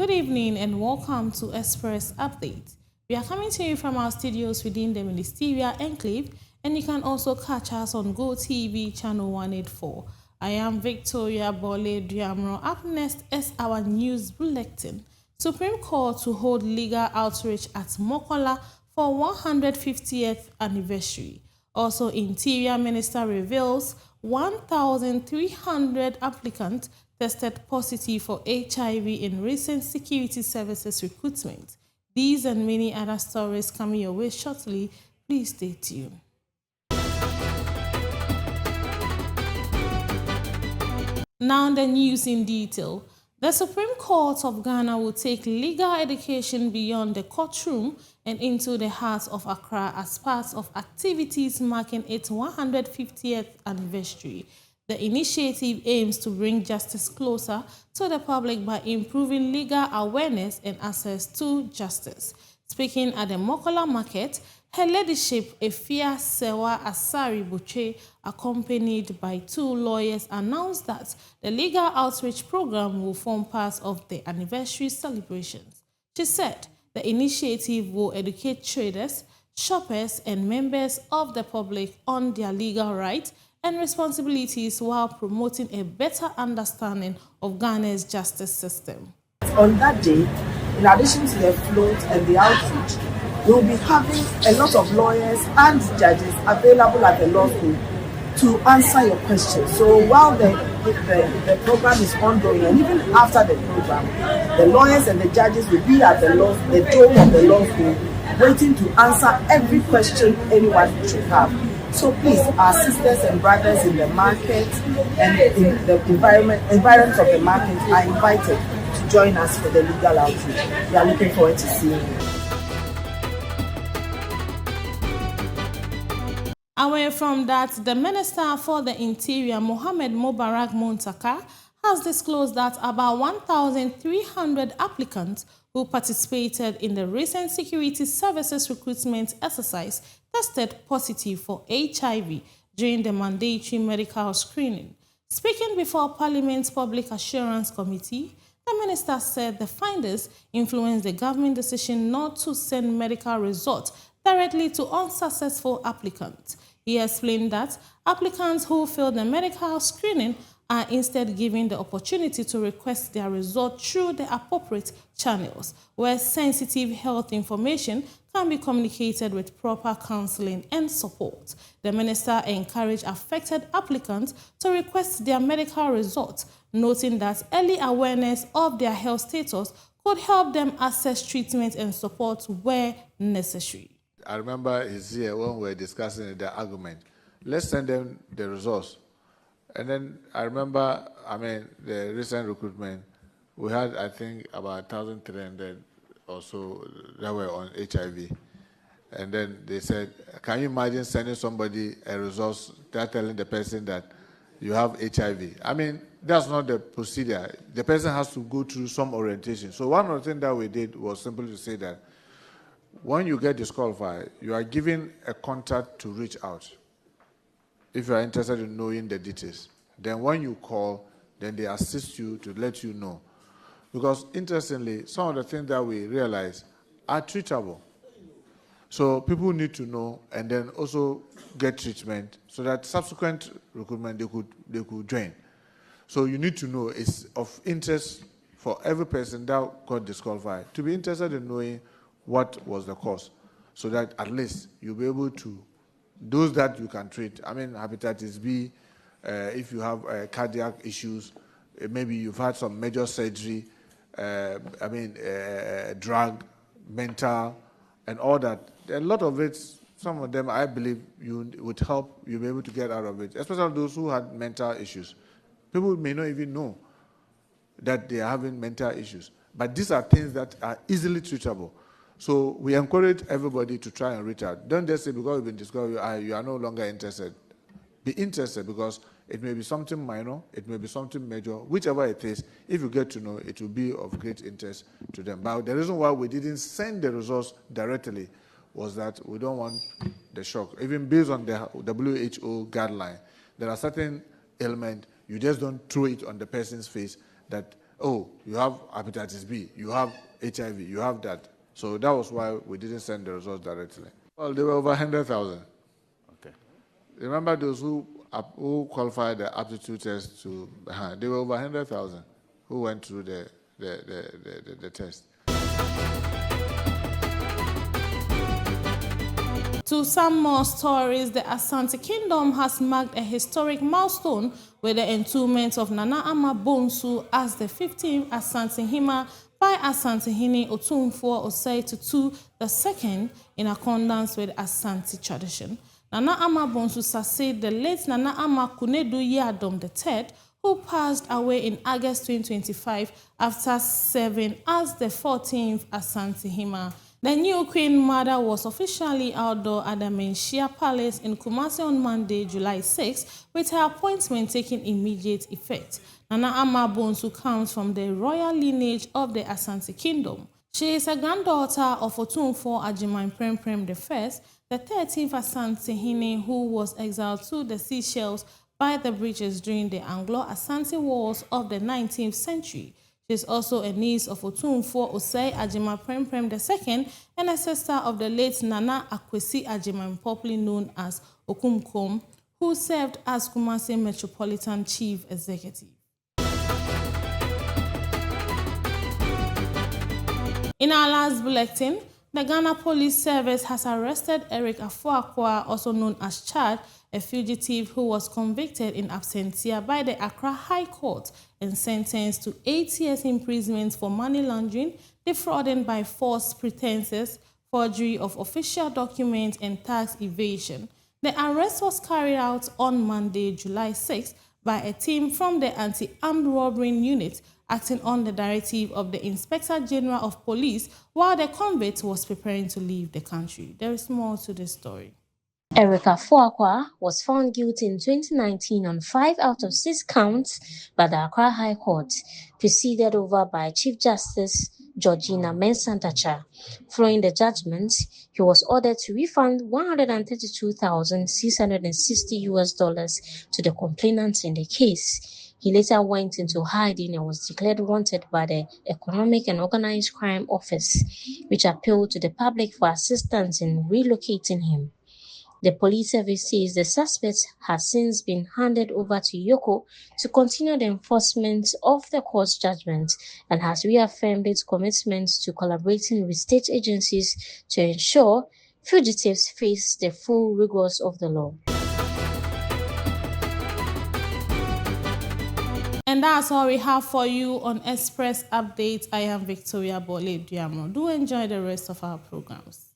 Good evening and welcome to Express Update. We are coming to you from our studios within the Ministerial Enclave, and you can also catch us on GoTV channel 184. I am Victoria Bole Diamro. Up next is our news bulletin. Supreme Court to hold legal outreach at Mokola for 150th anniversary. Also, Interior Minister reveals 1,300 applicants tested positive for HIV in recent security services recruitment. These and many other stories coming your way shortly. Please stay tuned. Now the news in detail. The Supreme Court of Ghana will take legal education beyond the courtroom and into the heart of Accra as part of activities marking its 150th anniversary. The initiative aims to bring justice closer to the public by improving legal awareness and access to justice. Speaking at the Mokola Market, Her Ladyship Efia Sewa Asari Buche, accompanied by 2 lawyers, announced that the legal outreach program will form part of the anniversary celebrations. She said the initiative will educate traders, shoppers, and members of the public on their legal rights and responsibilities while promoting a better understanding of Ghana's justice system. On that day, in addition to the float and the outreach, we will be having a lot of lawyers and judges available at the law school to answer your questions. So while the program is ongoing, and even after the program, the lawyers and the judges will be at the dome of the law school waiting to answer every question anyone should have. So please, our sisters and brothers in the market and in the environment of the market are invited to join us for the legal outreach. We are looking forward to seeing you. Away from that, the Minister for the Interior, Mohamed Mubarak Muntaka, has disclosed that about 1,300 applicants who participated in the recent security services recruitment exercise tested positive for HIV during the mandatory medical screening. Speaking before Parliament's Public Assurance Committee, the minister said the findings influenced the government decision not to send medical results directly to unsuccessful applicants. He explained that applicants who failed the medical screening are instead given the opportunity to request their result through the appropriate channels, where sensitive health information can be communicated with proper counseling and support. The minister encouraged affected applicants to request their medical results, noting that early awareness of their health status could help them access treatment and support where necessary. I remember he's here when we were discussing the argument. Let's send them the results. And then I remember, the recent recruitment, we had, I think, about 1,300 or so that were on HIV. And then they said, can you imagine sending somebody a result, telling the person that you have HIV? That's not the procedure. The person has to go through some orientation. So one of the things that we did was simply to say that when you get disqualified, you are given a contact to reach out if you are interested in knowing the details. Then when you call, then they assist you to let you know. Because interestingly, some of the things that we realize are treatable. So people need to know and then also get treatment so that subsequent recruitment they could join. So you need to know, it's of interest for every person that got disqualified to be interested in knowing what was the cause, so that at least you'll be able to, those that you can treat, hepatitis B, if you have cardiac issues, maybe you've had some major surgery, drug, mental, and all that. A lot of it, some of them, I believe, you would help you be able to get out of it, especially those who had mental issues. People may not even know that they are having mental issues, but these are things that are easily treatable. So we encourage everybody to try and reach out. Don't just say because you've been discovered, you are no longer interested. Be interested, because it may be something minor, it may be something major, whichever it is. If you get to know, it will be of great interest to them. But the reason why we didn't send the results directly was that we don't want the shock. Even based on the WHO guideline, there are certain ailments, you just don't throw it on the person's face that oh, you have hepatitis B, you have HIV, you have that. So that was why we didn't send the results directly. Well, they were over 100,000. Okay. Remember those who qualified the aptitude test to, they were over 100,000 who went through the test. To some more stories, the Asante Kingdom has marked a historic milestone with the entombment of Nana Ama Bonsu as the 15th Asante Hima by Asante Hene Otumfuo Osei Tutu II in accordance with Asante tradition. Nana Ama Bonsu succeeded the late Nana Ama Kunedu Yadom III, who passed away in August 2025 after serving as the 14th Asante Hima. The new Queen Mother was officially outdoor at the Menchia Palace in Kumasi on Monday, July 6, with her appointment taking immediate effect. Nana Ama Bonsu comes from the royal lineage of the Asante Kingdom. She is a granddaughter of Otumfuo Agyeman Prempem I, the 13th Asante Hene who was exiled to the Seychelles by the British during the Anglo-Asante Wars of the 19th century. She is also a niece of Otumfuo Osei Agyeman Prempem II and a sister of the late Nana Akwesi Agyeman, popularly known as Okumkom, who served as Kumasi Metropolitan Chief Executive. In our last bulletin, the Ghana Police Service has arrested Eric Afuakwa, also known as Chad, a fugitive who was convicted in absentia by the Accra High Court and sentenced to 8 years imprisonment for money laundering, defrauding by false pretenses, forgery of official documents, and tax evasion. The arrest was carried out on Monday, July 6, by a team from the Anti-Armed Robbery Unit acting on the directive of the Inspector General of Police while the convict was preparing to leave the country. There is more to this story. Eric Afuakwa was found guilty in 2019 on 5 out of 6 counts by the Accra High Court, presided over by Chief Justice Georgina Mensah-Ntacha. Following the judgment, he was ordered to refund $132,660 to the complainants in the case. He later went into hiding and was declared wanted by the Economic and Organized Crime Office, which appealed to the public for assistance in relocating him. The police service says the suspect has since been handed over to Yoko to continue the enforcement of the court's judgment and has reaffirmed its commitment to collaborating with state agencies to ensure fugitives face the full rigors of the law. And that's all we have for you on Express Update. I am Victoria Bole Diamo. Do enjoy the rest of our programs.